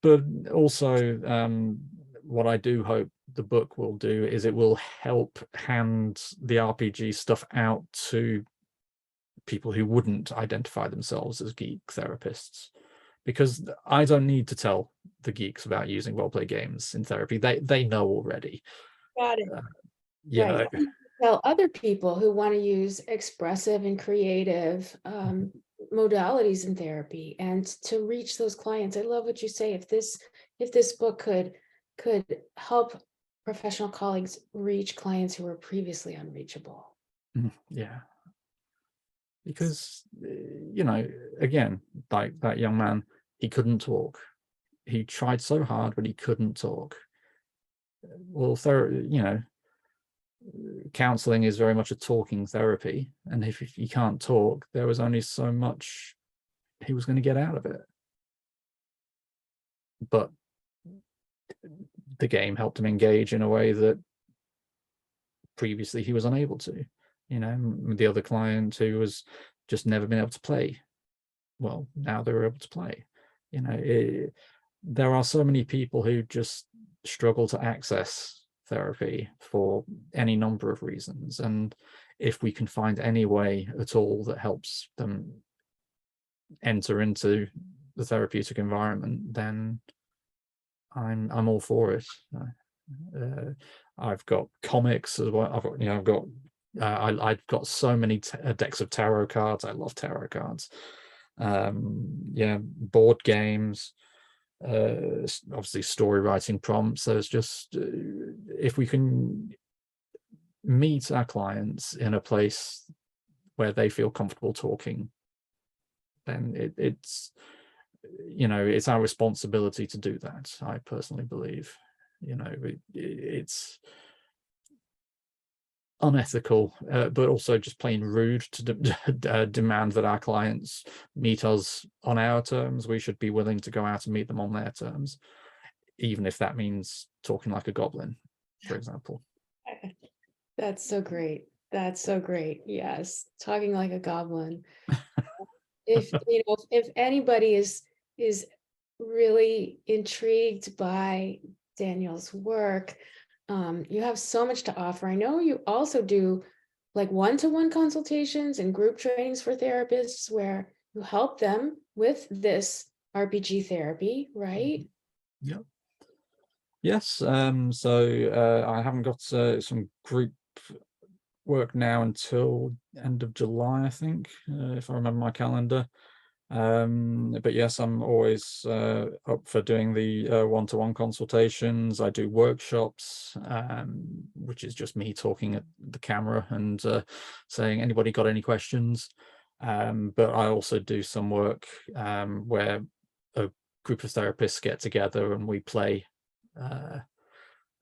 But also, what I do hope the book will do is it will help hand the RPG stuff out to people who wouldn't identify themselves as geek therapists, because I don't need to tell the geeks about using role-play games in therapy. They know already. Got it. You Right. know, Tell other people who want to use expressive and creative modalities in therapy and to reach those clients. I love what you say. If this book could help professional colleagues reach clients who were previously unreachable. yeah. Because, again, like that young man, he couldn't talk. He tried so hard, but he couldn't talk. Well, counseling is very much a talking therapy. And if he can't talk, there was only so much he was going to get out of it. But the game helped him engage in a way that previously he was unable to. The other client who was just never been able to play, well, now they're able to play. There are so many people who just struggle to access therapy for any number of reasons, and if we can find any way at all that helps them enter into the therapeutic environment, then I'm all for it. I've got comics as well. I've got so many decks of tarot cards. I love tarot cards. Board games, obviously story writing prompts. So it's just if we can meet our clients in a place where they feel comfortable talking, then it's our responsibility to do that. I personally believe, it's unethical, but also just plain rude to demand that our clients meet us on our terms. We should be willing to go out and meet them on their terms, even if that means talking like a goblin, for example. That's so great. That's so great. Yes, talking like a goblin. If anybody is really intrigued by Daniel's work, you have so much to offer. I know you also do like one-to-one consultations and group trainings for therapists where you help them with this RPG therapy, right? Yep. Yes. So I haven't got some group work now until end of July, I think, if I remember my calendar. But yes, I'm always up for doing the one-to-one consultations. I do workshops, which is just me talking at the camera and saying, anybody got any questions? But I also do some work where a group of therapists get together and we play an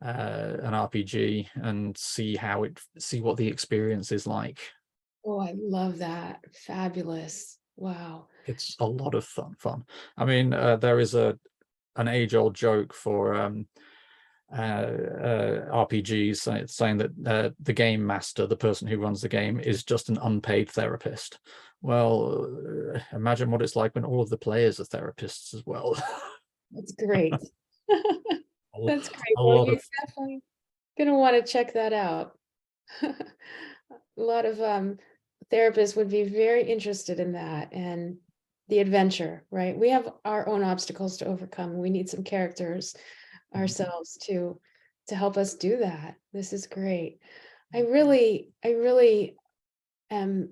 RPG and see what the experience is like. Oh, I love that. Fabulous. Wow. It's a lot of fun. I mean, there is an age-old joke for RPGs saying that the game master, the person who runs the game, is just an unpaid therapist. Well, imagine what it's like when all of the players are therapists as well. That's great. That's great. A Well, lot you're of definitely going to want to check that out. A lot of therapists would be very interested in that and the adventure, right? We have our own obstacles to overcome. We need some characters ourselves to help us do that. This is great. I really am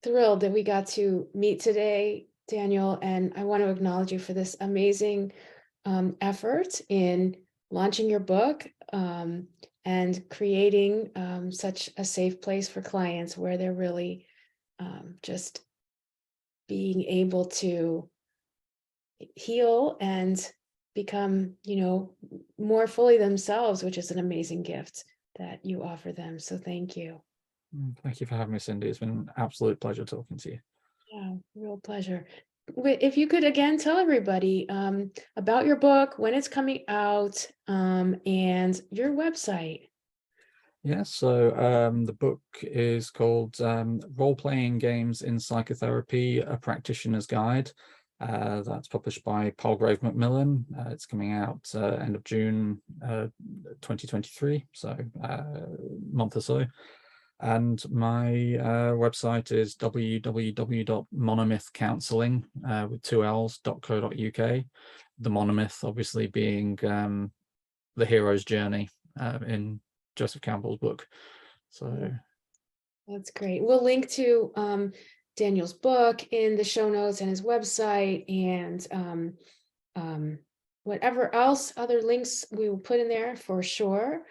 thrilled that we got to meet today, Daniel, and I want to acknowledge you for this amazing effort in launching your book and creating such a safe place for clients where they're really just being able to heal and become, more fully themselves, which is an amazing gift that you offer them. So thank you. Thank you for having me, Cindy. It's been an absolute pleasure talking to you. Yeah, real pleasure. If you could again tell everybody about your book, when it's coming out, and your website. Yeah, so the book is called Role-Playing Games in Psychotherapy, A Practitioner's Guide. That's published by Palgrave Macmillan. It's coming out end of June 2023, so a month or so. And my website is www.monomythcounselling with 2 L's.co.uk. The monomyth obviously being the hero's journey in Joseph Campbell's book. So That's great. We'll link to Daniel's book in the show notes and his website, and whatever else, other links we will put in there for sure.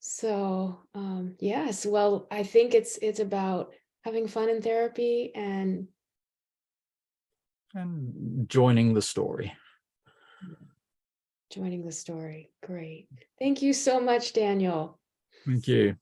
So yes, well, I think it's about having fun in therapy and joining the story. joining the story. Great. Thank you so much, Daniel. Thank you.